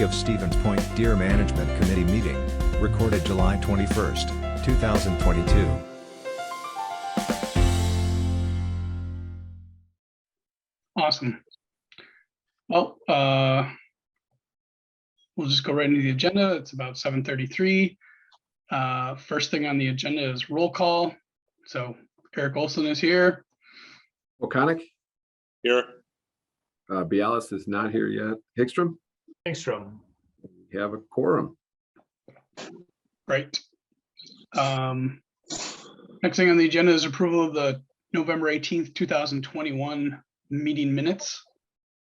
City of Stevens Point Deer Management Committee meeting, recorded July 21st, 2022. Awesome. Well, we'll just go right into the agenda. It's about 7:33. First thing on the agenda is roll call. So Eric Olson is here. O'Connick? Here. Bialis is not here yet. Hickstrom? Engstrom. We have a quorum. Great. Next thing on the agenda is approval of the November 18th, 2021 meeting minutes.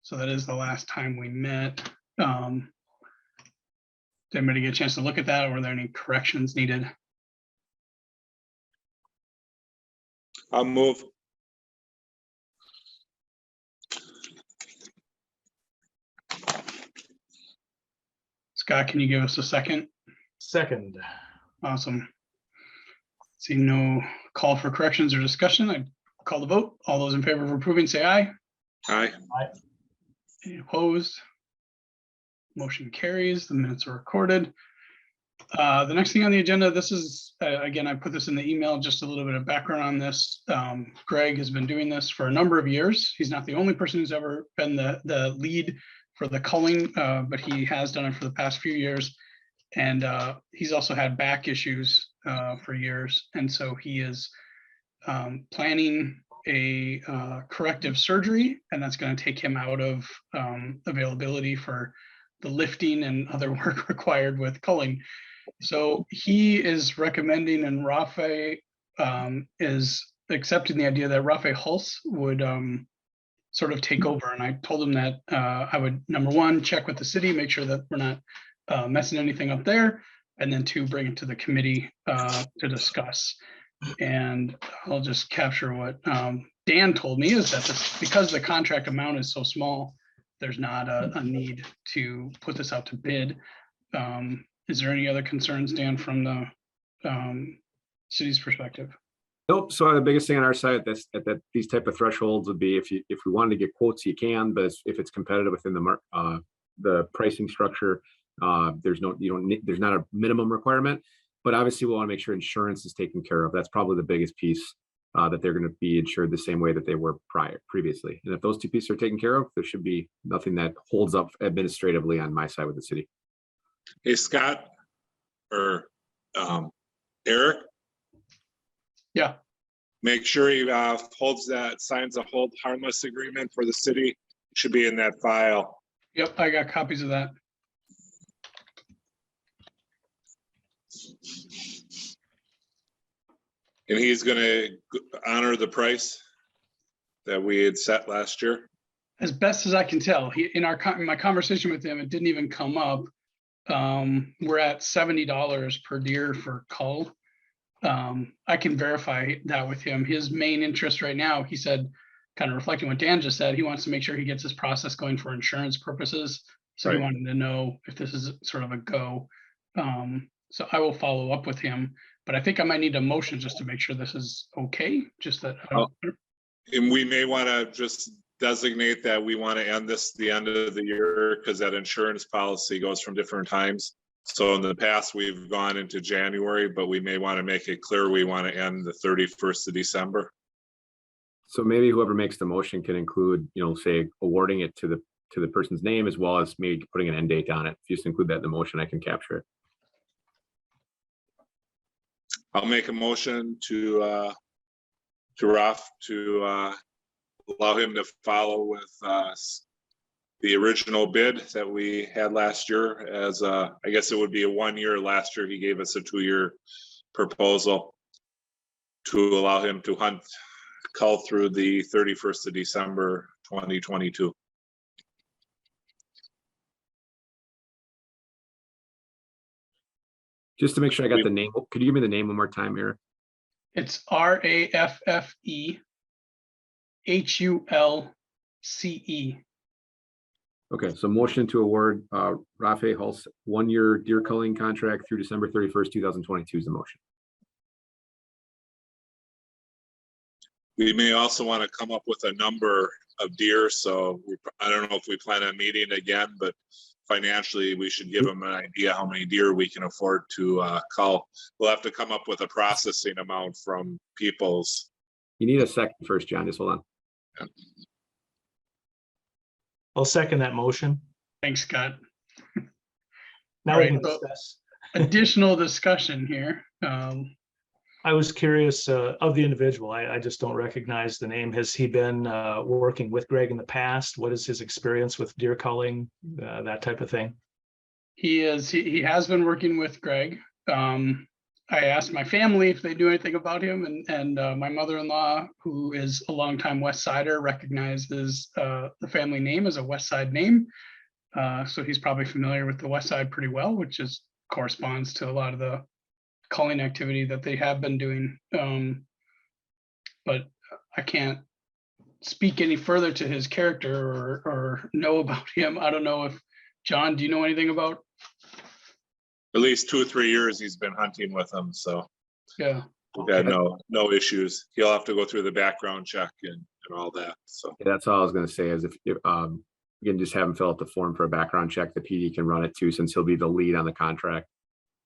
So that is the last time we met. Did anybody get a chance to look at that, or were there any corrections needed? I'll move. Scott, can you give us a second? Second. Awesome. See no call for corrections or discussion. I call the vote. All those in favor of approving, say aye. Aye. Any opposed? Motion carries. The minutes are recorded. The next thing on the agenda, this is, again, I put this in the email, just a little bit of background on this. Greg has been doing this for a number of years. He's not the only person who's ever been the lead for the culling, but he has done it for the past few years. And he's also had back issues for years. And so he is planning a corrective surgery, and that's going to take him out of availability for the lifting and other work required with culling. So he is recommending, and Rafe is accepting the idea that Rafe Hulse would sort of take over. And I told him that I would, number one, check with the city, make sure that we're not messing anything up there, and then two, bring it to the committee to discuss. And I'll just capture what Dan told me, is that because the contract amount is so small, there's not a need to put this out to bid. Is there any other concerns, Dan, from the city's perspective? Nope. So the biggest thing on our side that these type of thresholds would be if we wanted to get quotes, you can, but if it's competitive within the pricing structure, there's not a minimum requirement. But obviously we want to make sure insurance is taken care of. That's probably the biggest piece, that they're going to be insured the same way that they were previously. And if those two pieces are taken care of, there should be nothing that holds up administratively on my side with the city. Hey, Scott or Eric. Yeah. Make sure he signs a hold harmless agreement for the city. Should be in that file. Yep, I got copies of that. And he's going to honor the price that we had set last year. As best as I can tell, in my conversation with him, it didn't even come up. We're at $70 per deer for cull. I can verify that with him. His main interest right now, he said, kind of reflecting what Dan just said, he wants to make sure he gets his process going for insurance purposes. So He wanted to know if this is sort of a go. So I will follow up with him, but I think I might need a motion just to make sure this is okay. Just that. And we may want to just designate that we want to end this the end of the year, because that insurance policy goes from different times. So in the past, we've gone into January, but we may want to make it clear we want to end the 31st of December. So maybe whoever makes the motion can include, say awarding it to the person's name, as well as maybe putting an end date on it. If you just include that in the motion, I can capture it. I'll make a motion to Ralph to allow him to follow with the original bid that we had last year. As I guess it would be a 1 year. Last year he gave us a 2-year proposal to allow him to cull through the 31st of December 2022. Just to make sure I got the name, could you give me the name one more time, Eric? It's RAFFE HULCE. Okay, so motion to award Rafe Hulse 1-year deer culling contract through December 31st, 2022 is the motion. We may also want to come up with a number of deer. So I don't know if we plan on meeting again, but financially, we should give them an idea how many deer we can afford to cull. We'll have to come up with a processing amount from people's. You need a second first, John, just hold on. I'll second that motion. Thanks, Scott. Now All we right, can so- discuss. Additional discussion here. I was curious of the individual. I just don't recognize the name. Has he been working with Greg in the past? What is his experience with deer culling, that type of thing? He has been working with Greg. I asked my family if they knew anything about him, and my mother-in-law, who is a longtime West Sider, recognizes the family name as a West Side name. So he's probably familiar with the West Side pretty well, which corresponds to a lot of the culling activity that they have been doing. But I can't speak any further to his character or know about him. I don't know if, John, do you know anything about? At least 2 or 3 years he's been hunting with them, so Yeah, we've had no issues. He'll have to go through the background check and all that, so. Yeah, that's all I was gonna say is if you can just have him fill out the form for a background check, the PD can run it too, since he'll be the lead on the contract.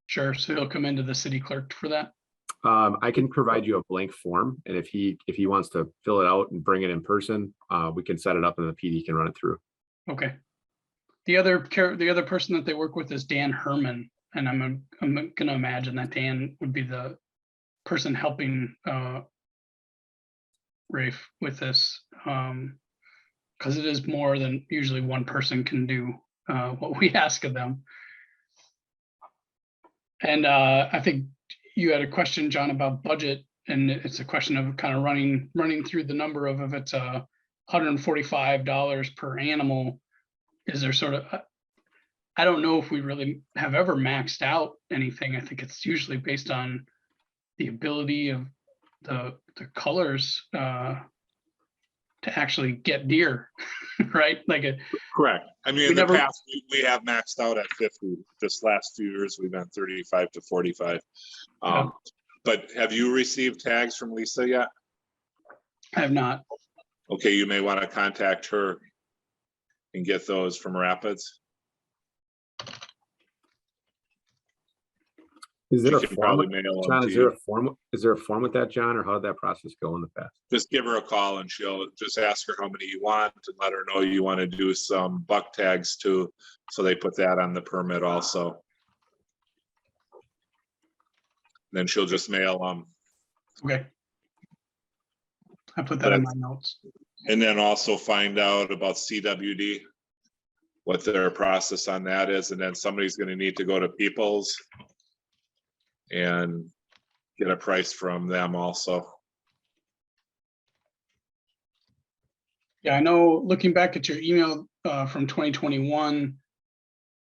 sure. So he'll come into the city clerk for that. I can provide you a blank form, and if he wants to fill it out and bring it in person, we can set it up and the PD can run it through. Okay. The other person that they work with is Dan Herman, and I'm gonna imagine that Dan would be the person helping Rafe with this, because it is more than usually one person can do what we ask of them. And I think you had a question, John, about budget, and it's a question of kind of running through the number of if it's $145 per animal. Is there sort of, I don't know if we really have ever maxed out anything. I think it's usually based on the ability of the colors to actually get deer, right? Like Correct. I mean, We in the never- past, we have maxed out at 50. Just last 2 years, we've been 35 to 45. Yeah. But have you received tags from Lisa yet? I have not. Okay, you may want to contact her and get those from Rapids. Is there She a can form? probably with- mail them John, to is there you. a form? Is there a form with that, John, or how did that process go in the past? Just give her a call and she'll just ask her how many you want and let her know you want to do some buck tags too. So they put that on the permit also. Then she'll just mail them. Okay. I put that in my notes. And then also find out about CWD, what their process on that is, and then somebody's gonna need to go to Peoples and get a price from them also. Yeah, I know, looking back at your email from 2021,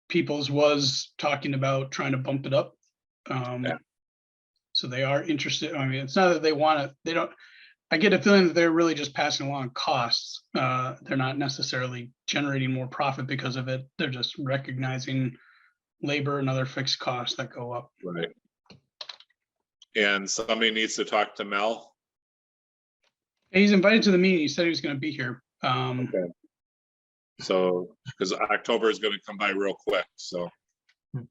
Peoples was talking about trying to bump it up. Yeah. So they are interested. I mean, it's not that they want to, they don't, I get a feeling that they're really just passing along costs. They're not necessarily generating more profit because of it. They're just recognizing labor and other fixed costs that go up. Right. And somebody needs to talk to Mel. He's invited to the meeting. He said he was going to be here. Okay. So, because October is gonna come by real quick, so. If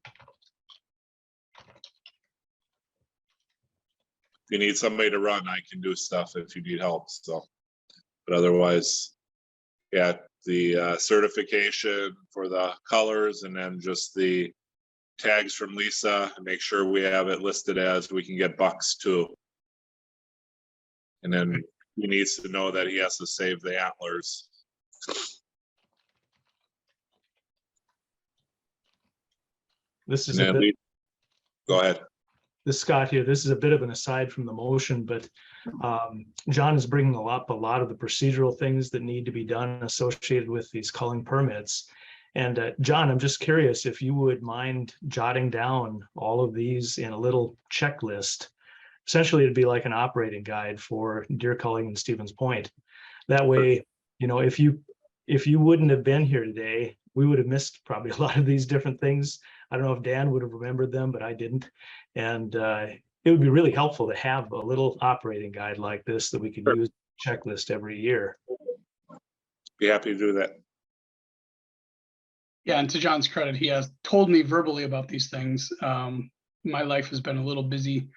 you need somebody to run, I can do stuff if you need help, so. But otherwise, yeah, the certification for the colors and then just the tags from Lisa, and make sure we have it listed as we can get bucks too. And then he needs to know that he has to save the antlers. This is And a then bit, go ahead. this Scott here, this is a bit of an aside from the motion, but John is bringing up a lot of the procedural things that need to be done associated with these culling permits. And John, I'm just curious if you would mind jotting down all of these in a little checklist. Essentially, it'd be like an operating guide for deer culling in Stevens Point. That way, you know, if you wouldn't have been here today, we would have missed probably a lot of these different things. I don't know if Dan would have remembered them, but I didn't. And it would be really helpful to have a little operating guide like this that we could use checklist every year. Be happy to do that. Yeah, and to John's credit, he has told me verbally about these things. My life has been a little busy,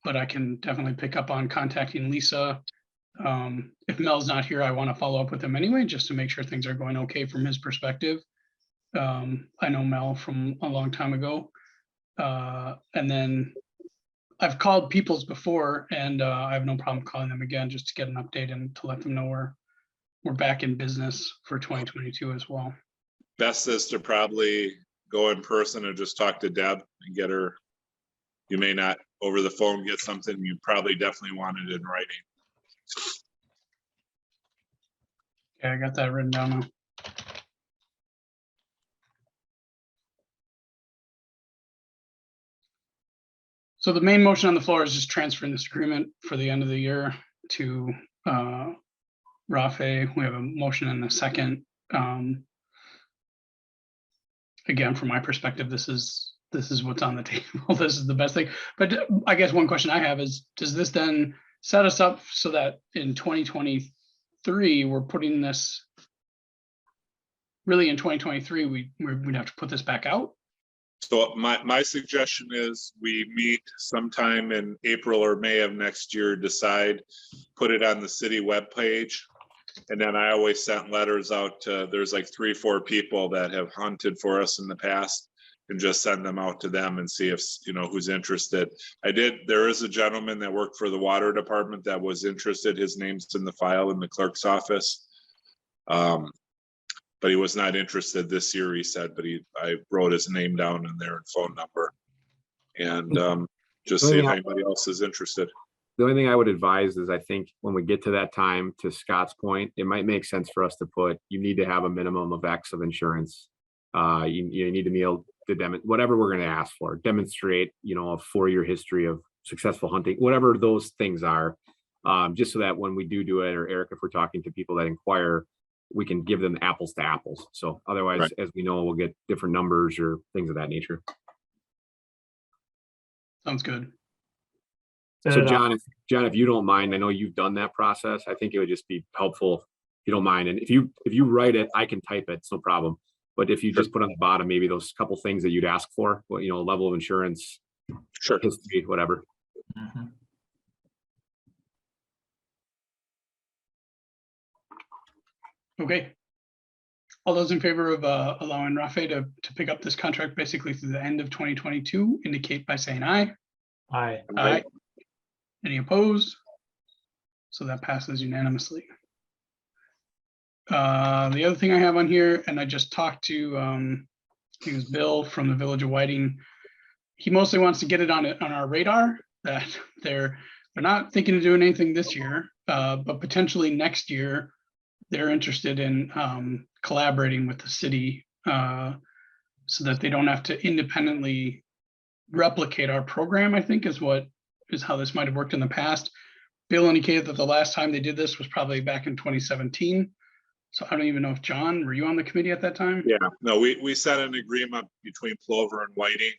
but I can definitely pick up on contacting Lisa. If Mel's not here, I want to follow up with him anyway, just to make sure things are going okay from his perspective. I know Mel from a long time ago. And then I've called Peoples before, and I have no problem calling them again just to get an update and to let them know we're back in business for 2022 as well. Best is to probably go in person and just talk to Deb and get her. You may not over the phone get something, you probably definitely want it in writing. Okay, I got that written down now. So the main motion on the floor is just transferring this agreement for the end of the year to Rafe. We have a motion and a second. Again, from my perspective, this is what's on the table. This is the best thing. But I guess one question I have is, does this then set us up so that in 2023, we're putting this, really in 2023, we'd have to put this back out? So my suggestion is we meet sometime in April or May of next year, decide, put it on the city webpage. And then I always sent letters out to, there's like 3 or 4 people that have hunted for us in the past, and just send them out to them and see if, who's interested. There is a gentleman that worked for the water department that was interested. His name's in the file in the clerk's office. But he was not interested this year, he said, but I wrote his name down in there and phone number. And just see if anybody else is interested. The only thing I would advise is, I think when we get to that time, to Scott's point, it might make sense for us to put, you need to have a minimum of X of insurance. You need to be able to whatever we're going to ask for, demonstrate, a 4-year history of successful hunting, whatever those things are, just so that when we do it, or Eric, if we're talking to people that inquire, we can give them apples to apples. So otherwise, Right. As we know, we'll get different numbers or things of that nature. Sounds good. So John, if you don't mind, I know you've done that process. I think it would just be helpful if you don't mind. And if you write it, I can type it. It's no problem. But if you just put on the bottom, maybe those couple things that you'd ask for, level of insurance, Sure. history, whatever. Mhm. Okay. All those in favor of allowing Rafe to pick up this contract basically through the end of 2022, indicate by saying aye. Aye. Aye. Any opposed? So that passes unanimously. The other thing I have on here, and I just talked to, I think it was Bill from the Village of Whiting. He mostly wants to get it on our radar that they're not thinking of doing anything this year, but potentially next year they're interested in collaborating with the city so that they don't have to independently replicate our program, I think is how this might have worked in the past. Bill indicated that the last time they did this was probably back in 2017. So I don't even know if John, were you on the committee at that time? Yeah, no, we set an agreement between Plover and Whiting.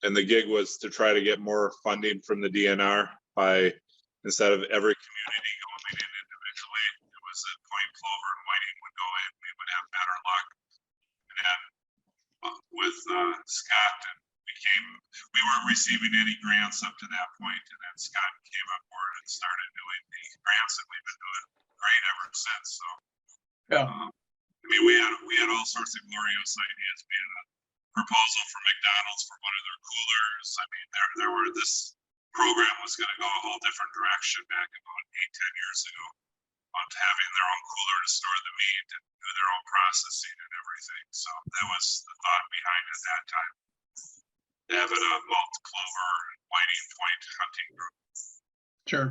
And the gig was to try to get more funding from the DNR by, instead of every community going in individually, it was at point Plover and Whiting would go in, we would have better luck. And then with Scott, and we weren't receiving any grants up to that point, and then Scott came on board and started doing the grants, and we've been doing great ever since. So Yeah. I mean, we had all sorts of glorious ideas. We had a proposal for McDonald's for one of their coolers. I mean, this program was going to go a whole different direction back about 8-10 years ago, on having their own cooler to store the meat and do their own processing and everything. So that was the thought behind it at that time. To have it a Plover Whiting Point hunting group. Sure.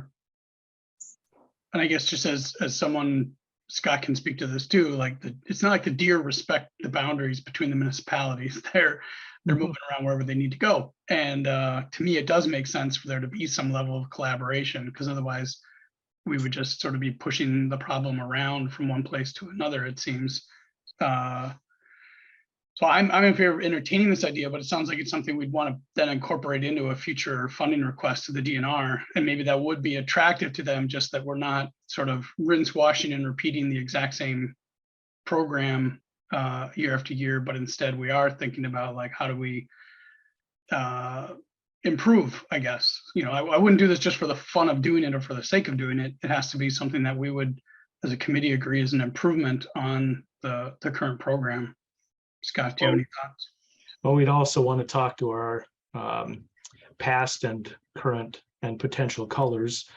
And I guess just as someone, Scott can speak to this too, like it's not like the deer respect the boundaries between the municipalities. They're moving around wherever they need to go. And to me, it does make sense for there to be some level of collaboration, because otherwise we would just sort of be pushing the problem around from one place to another, it seems. So I'm in favor of entertaining this idea, but it sounds like it's something we'd want to then incorporate into a future funding request to the DNR. And maybe that would be attractive to them, just that we're not sort of rinse, washing and repeating the exact same program year after year, but instead we are thinking about like, how do we improve, I guess. I wouldn't do this just for the fun of doing it or for the sake of doing it. It has to be something that we would, as a committee, agree is an improvement on the current program. Scott, do you have any thoughts? Well, we'd also want to talk to our past and current and potential colors,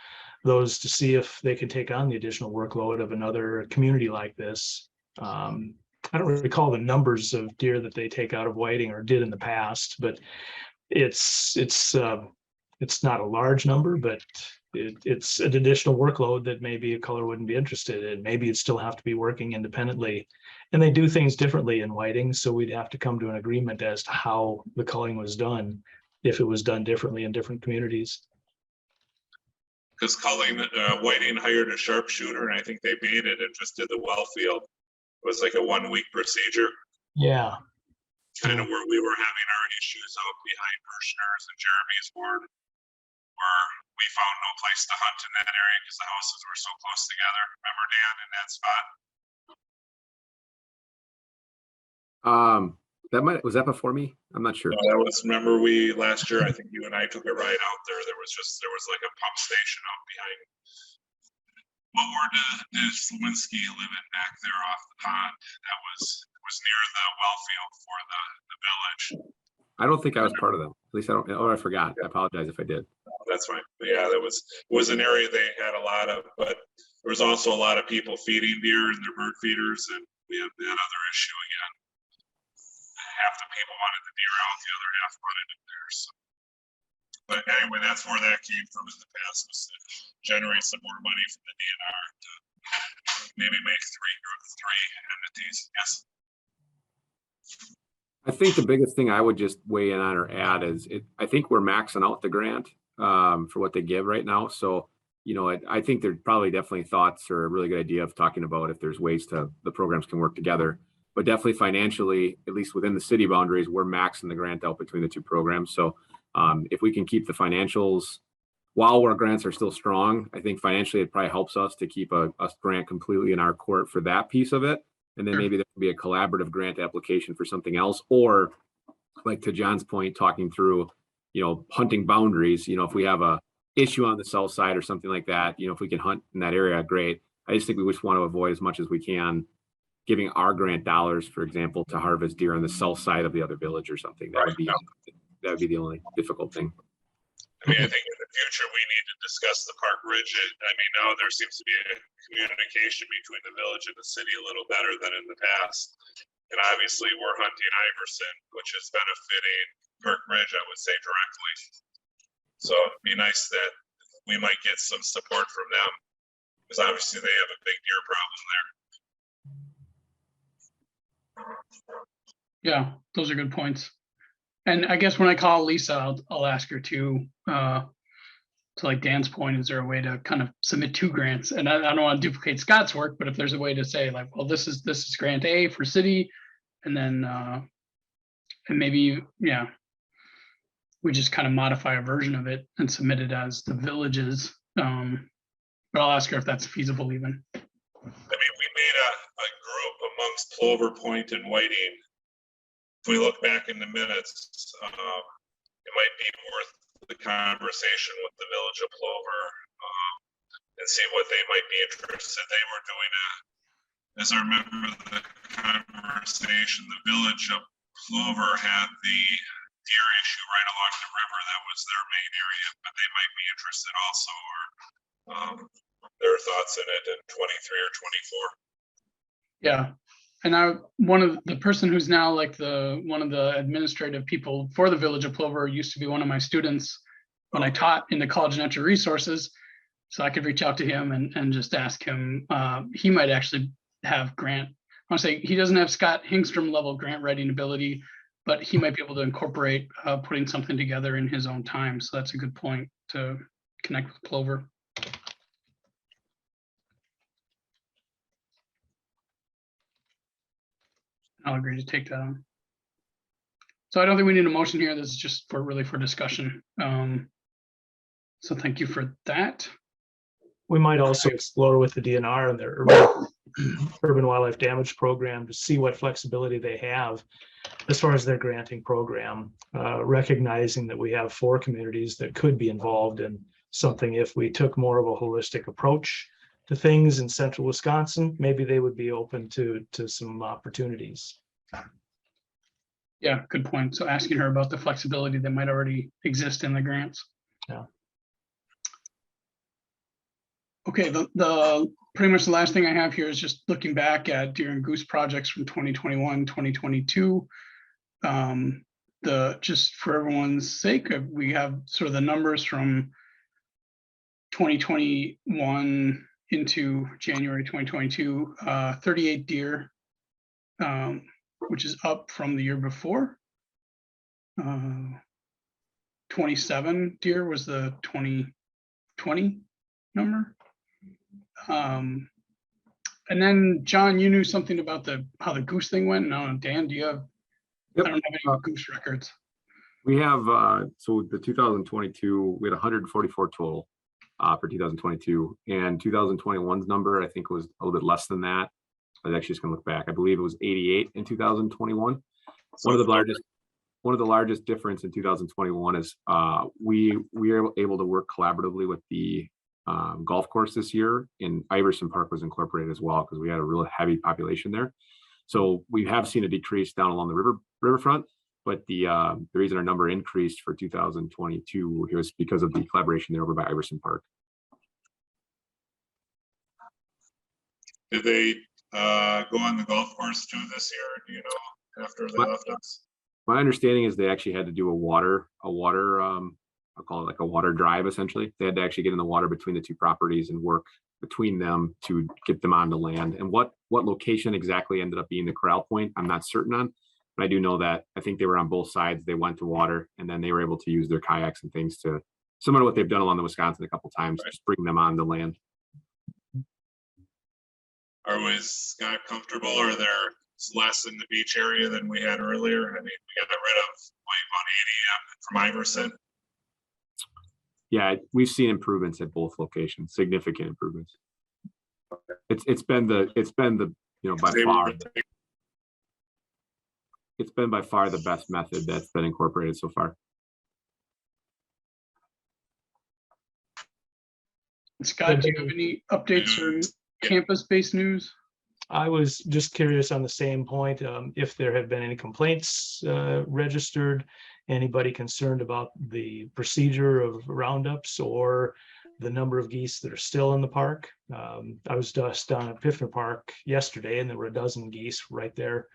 those to see if they can take on the additional workload of another community like this. I don't recall the numbers of deer that they take out of whiting or did in the past, but it's not a large number, but it's an additional workload that maybe a color wouldn't be interested in. Maybe it'd still have to be working independently, and they do things differently in whiting. So we'd have to come to an agreement as to how the culling was done, if it was done differently in different communities. Because Whiting hired a sharpshooter, and I think they baited and just did the well field. It was like a 1-week procedure, Yeah. kind of where we were having our issues out behind Kirshner's and Jeremy's ward, where we found no place to hunt in that area because the houses were so close together. Remember, Dan, in that spot? Was that before me? I'm not sure. No, that was, remember last year, I think you and I took a ride out there. There was like a pump station out behind. What ward does Lewinsky live in back there off the pond? That was near the well field for the village. I don't think I was part of them. At least I don't. Oh, I forgot. I apologize if I did. That's fine. But yeah, it was an area they had a lot of, but there was also a lot of people feeding deer in their bird feeders, and we had that other issue again. Half the people wanted the deer out, the other half wanted them there. So. But anyway, that's where that came from in the past, was to generate some more money from the DNR to maybe make three entities. Yes. I think the biggest thing I would just weigh in on or add is I think we're maxing out the grant for what they give right now. So, I think there's probably definitely thoughts or a really good idea of talking about if there's ways the programs can work together. But definitely financially, at least within the city boundaries, we're maxing the grant out between the two programs. So if we can keep the financials while our grants are still strong, I think financially it probably helps us to keep a grant completely in our court for that piece of it. And then maybe there could be a collaborative grant application for something else, or like to John's point, talking through, hunting boundaries. If we have a issue on the south side or something like that, if we can hunt in that area, great. I just think we just want to avoid as much as we can giving our grant dollars, for example, to harvest deer on the south side of the other village or something. That would be the only difficult thing. I mean, I think in the future we need to discuss the park ridge. Now there seems to be a communication between the village and the city a little better than in the past. And obviously we're hunting Iverson, which is benefiting Park Ridge, I would say, directly. So it'd be nice that we might get some support from them, because obviously they have a big deer problem there. Yeah, those are good points. And I guess when I call Lisa, I'll ask her to like Dan's point, is there a way to kind of submit 2 grants? And I don't want to duplicate Scott's work, but if there's a way to say like, well, this is grant A for city, and then and maybe, we just kind of modify a version of it and submit it as the villages. But I'll ask her if that's feasible even. I mean, we made a group amongst Plover Point and Whiting. If we look back in the minutes, it might be worth the conversation with the village of Plover and see what they might be interested. They were doing as I remember the conversation, the village of Plover had the deer issue right along the river. That was their main area, but they might be interested also, or their thoughts in it in 23 or 24. Yeah. And the person who's now like one of the administrative people for the village of Plover used to be one of my students when I taught in the College of Natural Resources. So I could reach out to him and just ask him. He might actually have grant. I want to say he doesn't have Scott Hingstrom level grant writing ability, but he might be able to incorporate putting something together in his own time. So that's a good point to connect with Plover. I'll agree to take that on. So I don't think we need a motion here. This is just really for discussion. So thank you for that. We might also explore with the DNR and their urban wildlife damage program to see what flexibility they have as far as their granting program, recognizing that we have 4 communities that could be involved in something. If we took more of a holistic approach to things in central Wisconsin, maybe they would be open to some opportunities. Yeah, good point. So asking her about the flexibility that might already exist in the grants. Yeah. Okay, the pretty much the last thing I have here is just looking back at deer and goose projects from 2021, 2022. Just for everyone's sake, we have sort of the numbers from 2021 into January 2022, 38 deer, which is up from the year before. 27 deer was the 2020 number. And then John, you knew something about how the goose thing went. No, Dan, do you have? Yep. I don't have any goose records. We have, so the 2022, we had 144 total for 2022, and 2021's number, I think, was a little bit less than that. I was actually just gonna look back. I believe it was 88 in 2021. One of the largest difference in 2021 is we are able to work collaboratively with the golf course this year, and Iverson Park was incorporated as well because we had a real heavy population there. So we have seen a decrease down along the riverfront, but the reason our number increased for 2022 was because of the collaboration there over by Iverson Park. Did they go on the golf course too this year? Do you know, after they left us? My understanding is they actually had to do a water, I'll call it like a water drive, essentially. They had to actually get in the water between the 2 properties and work between them to get them onto land. And what location exactly ended up being the corral point, I'm not certain on, but I do know that I think they were on both sides. They went to water, and then they were able to use their kayaks and things to, similar to what they've done along the Wisconsin a couple times, Right. just bring them on the land. Are we, Scott, comfortable? Or there less in the beach area than we had earlier? I mean, we got rid of 180 from Iverson. Yeah, we've seen improvements at both locations, significant improvements. It's been the by far, it's been by far the best method that's been incorporated so far. Scott, do you have any updates or campus-based news? I was just curious on the same point, if there have been any complaints registered, anybody concerned about the procedure of roundups or the number of geese that are still in the park. I was just down at Piffner Park yesterday, and there were a dozen geese right there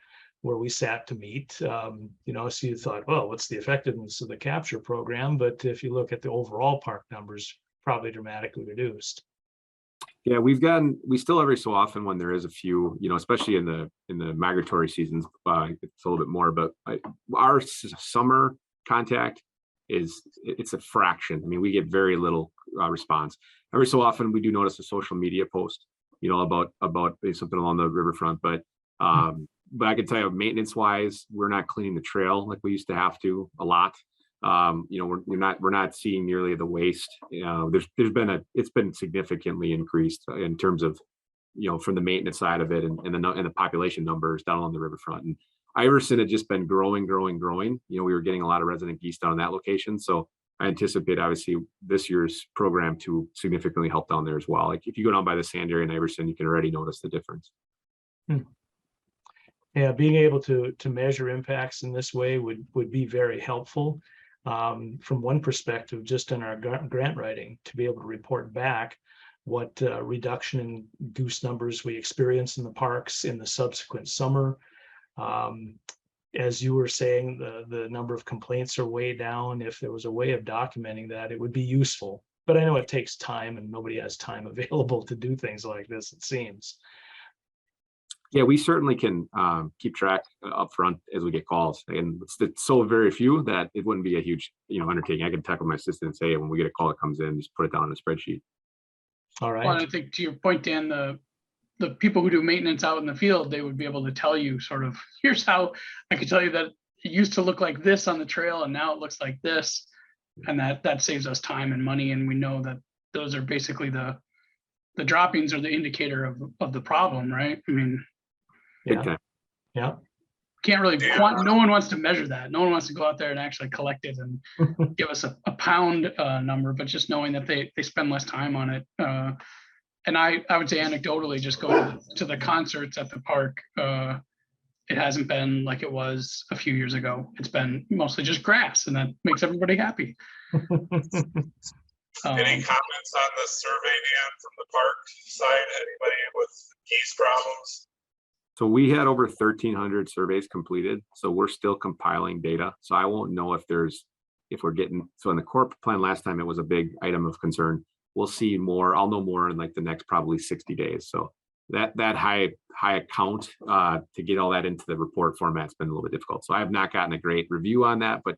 where we sat to meet. So you thought, well, what's the effectiveness of the capture program? But if you look at the overall park numbers, probably dramatically reduced. Yeah, we still every so often when there is a few, especially in the migratory seasons, it's a little bit more, but our summer contact it's a fraction. I mean, we get very little response. Every so often we do notice a social media post, about something along the riverfront, but I can tell you, maintenance wise, we're not cleaning the trail like we used to have to a lot. We're not seeing nearly the waste. It's been significantly increased in terms of, from the maintenance side of it and the population numbers down on the riverfront. And Iverson had just been growing. We were getting a lot of resident geese down in that location. So I anticipate obviously this year's program to significantly help down there as well. Like if you go down by the sand area in Iverson, you can already notice the difference. Yeah, being able to measure impacts in this way would be very helpful. From one perspective, just in our grant writing, to be able to report back what reduction in goose numbers we experience in the parks in the subsequent summer. As you were saying, the number of complaints are way down. If there was a way of documenting that, it would be useful. But I know it takes time, and nobody has time available to do things like this, it seems. Yeah, we certainly can keep track up front as we get calls, and it's so very few that it wouldn't be a huge undertaking. I can talk with my assistant and say when we get a call that comes in, just put it down on a spreadsheet. All right. Well, I think to your point, Dan, the people who do maintenance out in the field, they would be able to tell you sort of, here's how I could tell you that it used to look like this on the trail and now it looks like this, and that saves us time and money. And we know that those are basically the the droppings are the indicator of the problem, right? I mean, Big Yeah, time. yeah. can't really, Yeah. no one wants to measure that. No one wants to go out there and actually collect it and give us a pound number, but just knowing that they spend less time on it. And I would say anecdotally, just going to the concerts at the park, it hasn't been like it was a few years ago. It's been mostly just grass, and that makes everybody happy. Any comments on the survey, Dan, from the park side? Anybody with geese problems? So we had over 1,300 surveys completed. So we're still compiling data. So I won't know if we're getting, so in the corp plan last time, it was a big item of concern. We'll see more. I'll know more in like the next probably 60 days. So that high account to get all that into the report format's been a little bit difficult. So I have not gotten a great review on that, but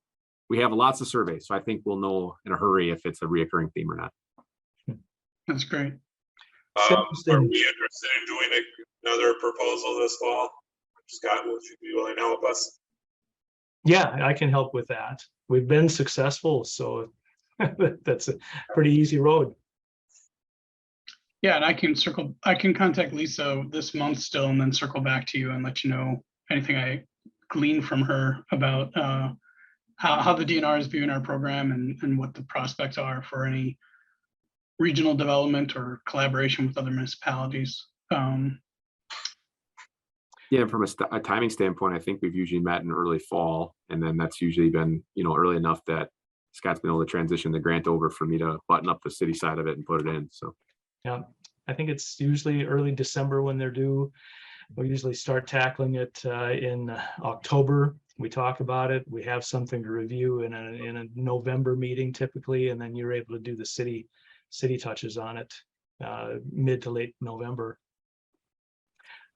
we have lots of surveys. So I think we'll know in a hurry if it's a reoccurring theme or not. That's great. Are we interested in doing another proposal this fall? Scott, would you be willing to help us? Yeah, I can help with that. We've been successful, so that's a pretty easy road. Yeah, and I can contact Lisa this month still and then circle back to you and let you know anything I glean from her about how the DNR is viewing our program and what the prospects are for any regional development or collaboration with other municipalities. Yeah, from a timing standpoint, I think we've usually met in early fall, and then that's usually been, early enough that Scott's been able to transition the grant over for me to button up the city side of it and put it in. So Yeah, I think it's usually early December when they're due. We usually start tackling it in October. We talk about it. We have something to review in a November meeting typically, and then you're able to do the city touches on it mid to late November.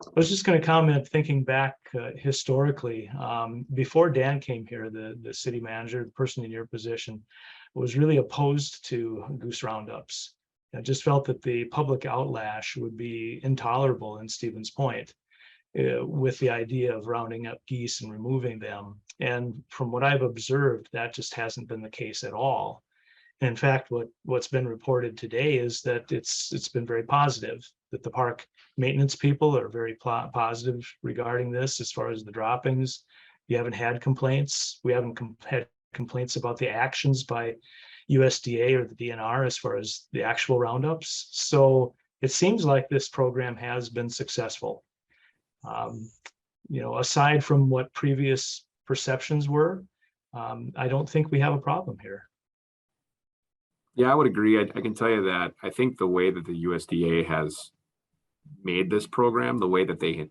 I was just going to comment, thinking back historically, before Dan came here, the city manager, the person in your position, was really opposed to goose roundups. I just felt that the public outlash would be intolerable in Stevens Point with the idea of rounding up geese and removing them. And from what I've observed, that just hasn't been the case at all. And in fact, what's been reported today is that it's been very positive, that the park maintenance people are very positive regarding this as far as the droppings. You haven't had complaints. We haven't had complaints about the actions by USDA or the DNR as far as the actual roundups. So it seems like this program has been successful. Aside from what previous perceptions were, I don't think we have a problem here. yeah, I would agree. I can tell you that I think the way that the USDA has made this program, the way that they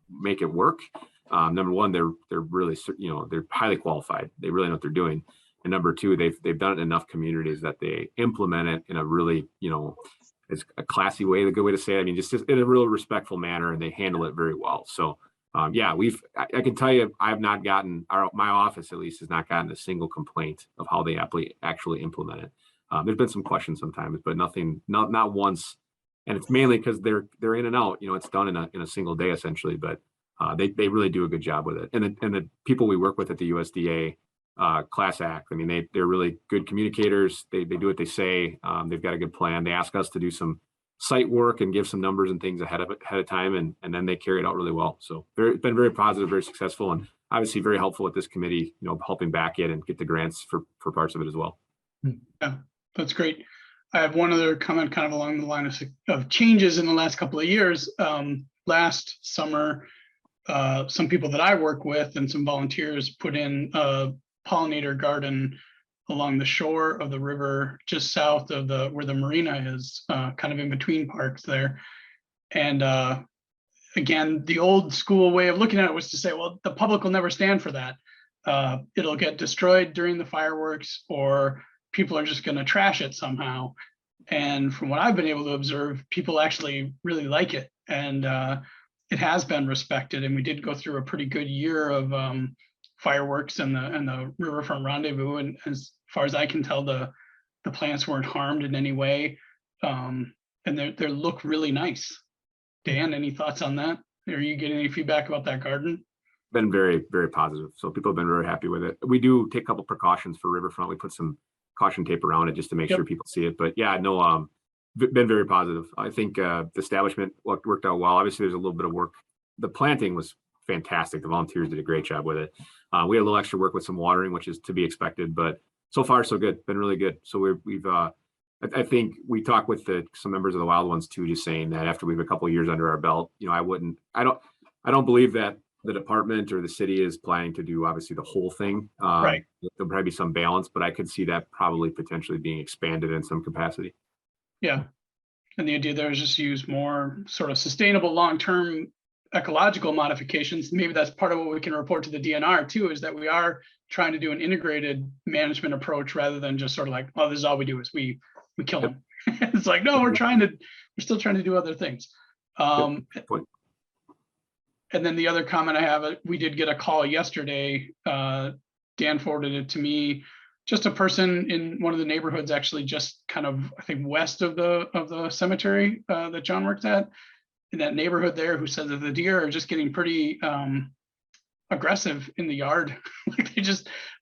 make it work, number one, they're really, they're highly qualified. They really know what they're doing. And number two, they've done it in enough communities that they implement it in a really, it's a classy way, the good way to say it. I mean, just in a real respectful manner, and they handle it very well. So yeah, I can tell you, I've not gotten, my office at least has not gotten a single complaint of how they actually implement it. There's been some questions sometimes, but nothing, not once. And it's mainly because they're in and out, it's done in a single day essentially, but they really do a good job with it. And the people we work with at the USDA class act, I mean, they're really good communicators. They do what they say. They've got a good plan. They ask us to do some site work and give some numbers and things ahead of time, and then they carry it out really well. So it's been very positive, very successful, and obviously very helpful with this committee, helping back it and get the grants for parts of it as well. Yeah, that's great. I have one other comment kind of along the line of changes in the last couple of years. Last summer, some people that I work with and some volunteers put in a pollinator garden along the shore of the river, just south of where the marina is, kind of in between parks there. And again, the old school way of looking at it was to say, well, the public will never stand for that. It'll get destroyed during the fireworks, or people are just going to trash it somehow. And from what I've been able to observe, people actually really like it. And it has been respected. And we did go through a pretty good year of fireworks and the riverfront rendezvous. And as far as I can tell, the plants weren't harmed in any way. And they look really nice. Dan, any thoughts on that? Are you getting any feedback about that garden? Been very, very positive. So people have been very happy with it. We do take a couple precautions for riverfront. We put some caution tape around it just to make sure people see it. But yeah, no, been very positive. I think the establishment worked out well. Obviously, there's a little bit of work. The planting was fantastic. The volunteers did a great job with it. We had a little extra work with some watering, which is to be expected, but so far so good. Been really good. So I think we talked with some members of the Wild Ones too, just saying that after we have a couple of years under our belt, I don't believe that the department or the city is planning to do obviously the whole thing. Right. There'll probably be some balance, but I could see that probably potentially being expanded in some capacity. Yeah. And the idea there is just to use more sort of sustainable long-term ecological modifications. Maybe that's part of what we can report to the DNR too, is that we are trying to do an integrated management approach rather than just sort of like, oh, this is all we do is we kill them. It's like, no, we're still trying to do other things. And then the other comment I have, we did get a call yesterday. Dan forwarded it to me. Just a person in one of the neighborhoods, actually, just kind of, I think, west of the cemetery that John worked at, in that neighborhood there, who said that the deer are just getting pretty aggressive in the yard. Like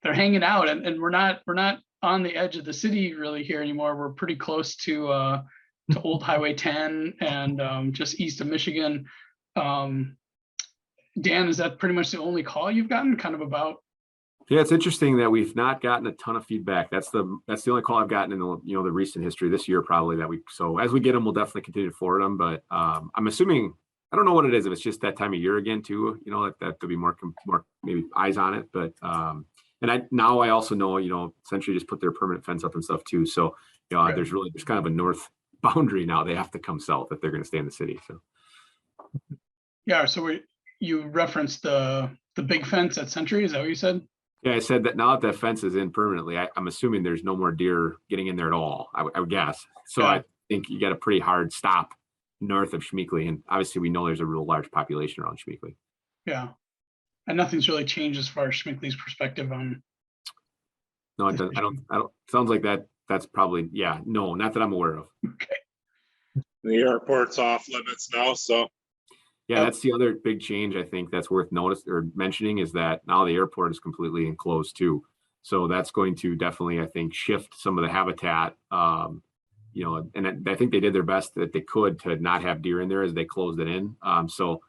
they're hanging out, and we're not on the edge of the city really here anymore. We're pretty close to Old Highway 10 and just east of Michigan. Dan, is that pretty much the only call you've gotten kind of about? Yeah, it's interesting that we've not gotten a ton of feedback. That's the only call I've gotten in the recent history this year, probably so as we get them, we'll definitely continue to forward them. But I'm assuming, I don't know what it is, if it's just that time of year again too, that could be more maybe eyes on it. But and I also know, Century just put their permanent fence up and stuff too. So Right. there's kind of a north boundary now. They have to come south if they're going to stay in the city. So Yeah, so you referenced the big fence at Century, is that what you said? yeah, I said that now that fence is in permanently, I'm assuming there's no more deer getting in there at all, I would guess. So Yeah. I think you got a pretty hard stop north of Schmeekley. And obviously we know there's a real large population around Schmeekley. Yeah. And nothing's really changed as far as Schmickley's perspective on. No, it doesn't. I don't, sounds like that's probably, no, not that I'm aware of. Okay. The airport's off limits now, so. Yeah, that's the other big change I think that's worth mentioning is that now the airport is completely enclosed too. So that's going to definitely, I think, shift some of the habitat. And I think they did their best that they could to not have deer in there as they closed it in. So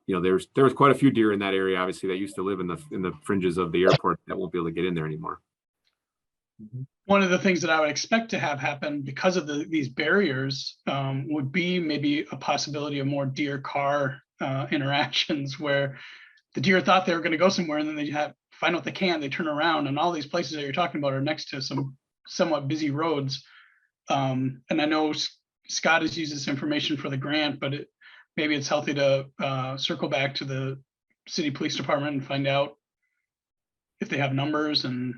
there was quite a few deer in that area, obviously, that used to live in the fringes of the airport that won't be able to get in there anymore. One of the things that I would expect to have happen because of these barriers would be maybe a possibility of more deer-car interactions where the deer thought they were going to go somewhere and then they find out they can't, they turn around, and all these places that you're talking about are next to some somewhat busy roads. And I know Scott has used this information for the grant, but maybe it's healthy to circle back to the city police department and find out if they have numbers. And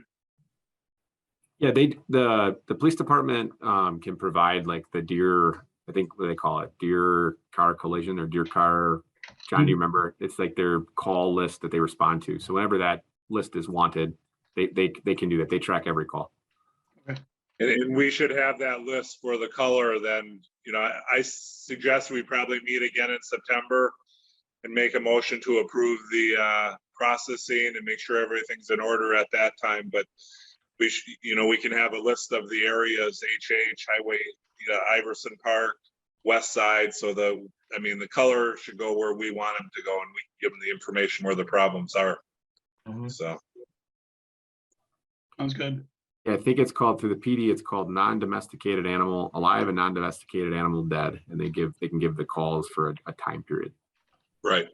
yeah, the police department can provide like the deer, I think what they call it, deer car collision or deer car. John, do you remember? It's like their call list that they respond to. So whenever that list is wanted, they can do that. They track every call. okay. And we should have that list for the color then, I suggest we probably meet again in September and make a motion to approve the processing and make sure everything's in order at that time. But we can have a list of the areas, HH, Highway, Iverson Park, West Side. So the color should go where we want them to go, and we can give them the information where the problems are. Mhm. So. Sounds good. Yeah, I think it's called through the PD. It's called non-domesticated animal alive and non-domesticated animal dead, and they can give the calls for a time period. Right.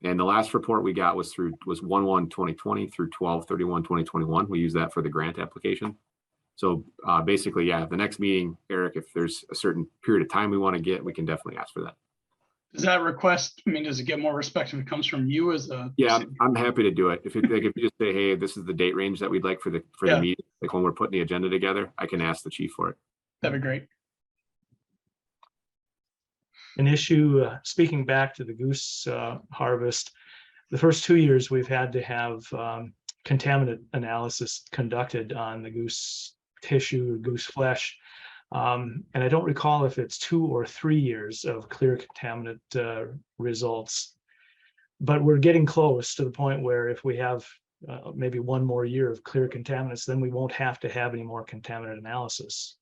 And the last report we got was 1/1/2020 through 12/31/2021. We use that for the grant application. So basically, yeah, the next meeting, Eric, if there's a certain period of time we want to get, we can definitely ask for that. Does that request, does it get more respect if it comes from you as a? Yeah, I'm happy to do it. If you just say, hey, this is the date range that we'd like for the meeting, like when we're putting the agenda together, I can ask the chief for it. That'd be great. An issue, speaking back to the goose harvest, the first 2 years we've had to have contaminant analysis conducted on the goose tissue or goose flesh. And I don't recall if it's 2 or 3 years of clear contaminant results, but we're getting close to the point where if we have maybe 1 more year of clear contaminants, then we won't have to have any more contaminant analysis.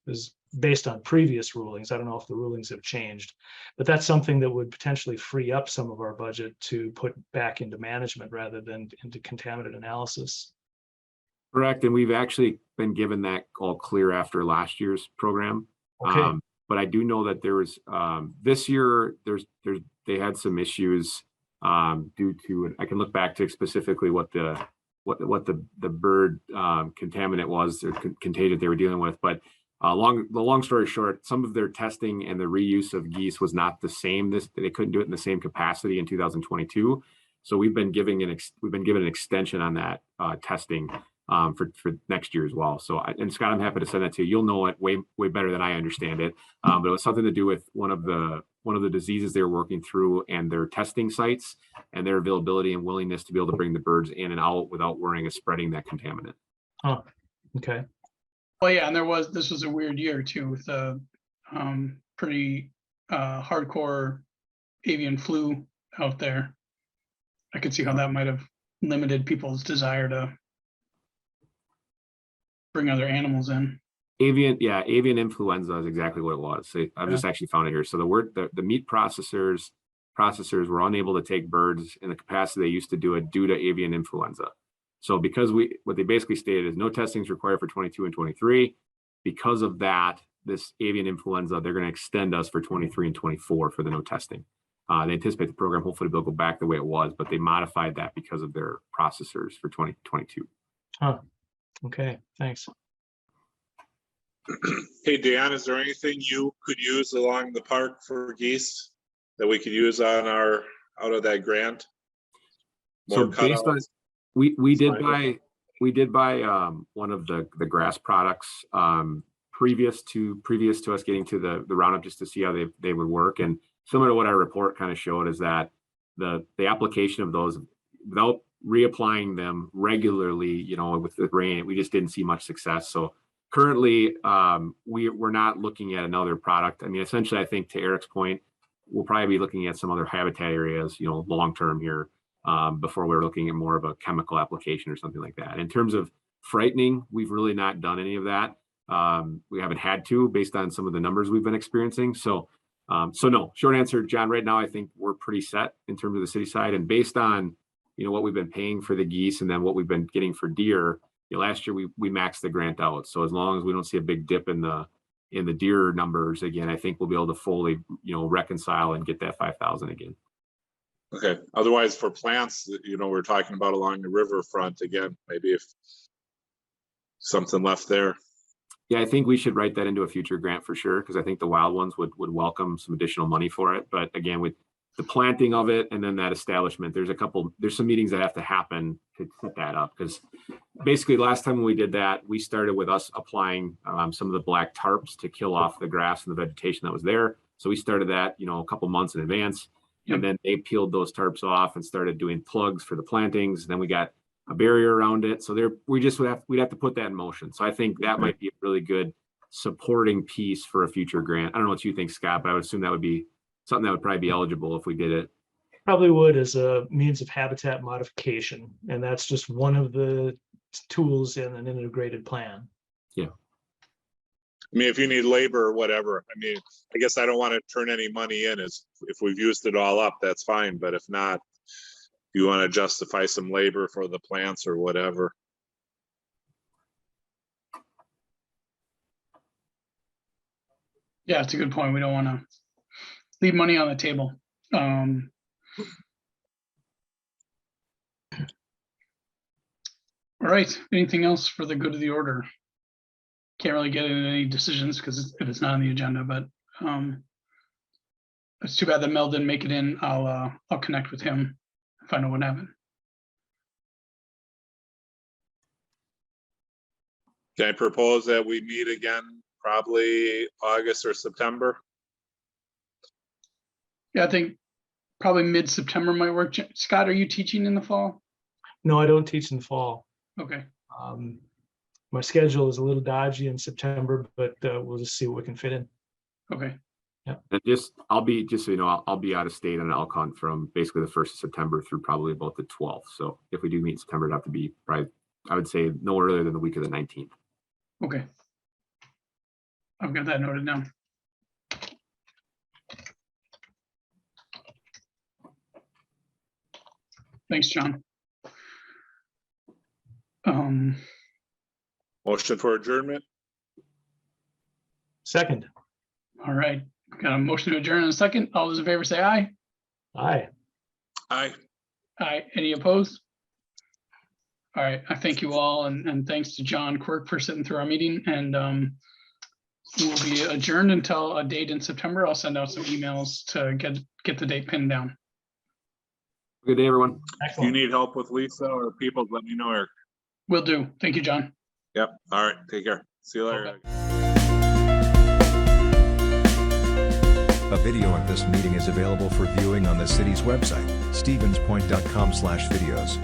based on previous rulings. I don't know if the rulings have changed, but that's something that would potentially free up some of our budget to put back into management rather than into contaminant analysis. Correct, and we've actually been given that all clear after last year's program. Okay. But I do know that there was this year they had some issues due to, I can look back to specifically what the bird contaminant was or contagion they were dealing with. But the long story short, some of their testing and the reuse of geese was not the same. They couldn't do it in the same capacity in 2022. So we've been given an extension on that testing for next year as well. So, and Scott, I'm happy to send that to you. You'll know it way better than I understand it. But it was something to do with one of the diseases they were working through and their testing sites and their availability and willingness to be able to bring the birds in and out without worrying of spreading that contaminant. Oh, okay. Well, yeah, and this was a weird year too, with a pretty hardcore avian flu out there. I could see how that might have limited people's desire to bring other animals in. Avian influenza is exactly what it was. So I've just actually found it here. So the meat processors were unable to take birds in the capacity they used to do it due to avian influenza. So because what they basically stated is no testing is required for 22 and 23. Because of that, this avian influenza, they're going to extend us for 23 and 24 for the no testing. They anticipate the program hopefully will go back the way it was, but they modified that because of their processors for 2022. Huh. Okay, thanks. Hey, Dan, is there anything you could use along the park for geese that we could use on out of that grant? So based on, we did buy one of the grass products previous to us getting to the Roundup, just to see how they would work. And similar to what our report kind of showed is that the application of those without reapplying them regularly, with the rain, we just didn't see much success. So currently, we're not looking at another product. I mean, essentially, I think to Eric's point, we'll probably be looking at some other habitat areas, long term here, before we're looking at more of a chemical application or something like that. In terms of frightening, we've really not done any of that. We haven't had to, based on some of the numbers we've been experiencing. So no, short answer, John, right now, I think we're pretty set in terms of the city side, and based on, what we've been paying for the geese and then what we've been getting for deer. Last year we maxed the grant out. So as long as we don't see a big dip in the deer numbers again, I think we'll be able to fully, reconcile and get that 5,000 again. Okay. Otherwise, for plants, we're talking about along the riverfront again, maybe if something left there. Yeah, I think we should write that into a future grant for sure, because I think the wild ones would welcome some additional money for it. But again, with the planting of it and then that establishment, there's some meetings that have to happen to set that up. Because basically last time when we did that, we started with us applying some of the black tarps to kill off the grass and the vegetation that was there. So we started that, a couple months in advance. Yep. And then they peeled those tarps off and started doing plugs for the plantings. Then we got a barrier around it. So we'd have to put that in motion. So I think that might be a really good supporting piece for a future grant. I don't know what you think, Scott, but I would assume that would be something that would probably be eligible if we did it. Probably would, as a means of habitat modification. And that's just one of the tools in an integrated plan. Yeah. I mean, if you need labor or whatever, I guess I don't want to turn any money in. If we've used it all up, that's fine. But if not, you want to justify some labor for the plants or whatever. Yeah, it's a good point. We don't want to leave money on the table. All right. Anything else for the good of the order? Can't really get into any decisions because if it's not on the agenda, but it's too bad that Mel didn't make it in. I'll connect with him and find out what happened. Can I propose that we meet again probably August or September? Yeah, I think probably mid-September might work. Scott, are you teaching in the fall? No, I don't teach in the fall. Okay. My schedule is a little dodgy in September, but we'll just see what we can fit in. Okay. Yeah. And I'll be out of state on an Alcon from basically the 1st of September through probably about the 12th. So if we do meet in September, it'd have to be probably, I would say, no earlier than the week of the 19th. Okay. I've got that noted down. Thanks, John. Motion for adjournment? Second. All right, got a motion to adjourn in a second. All those in favor say aye. Aye. Aye. Aye. Any opposed? All right, I thank you all, and thanks to John Quirk for sitting through our meeting, and we'll be adjourned until a date in September. I'll send out some emails to get the date pinned down. Good day, everyone. If you Excellent. need help with Lisa or people, let me know, Eric. Will do. Thank you, John. Yep. All right. Take care. See you later. Okay. A video of this meeting is available for viewing on the city's website, stevenspoint.com/videos.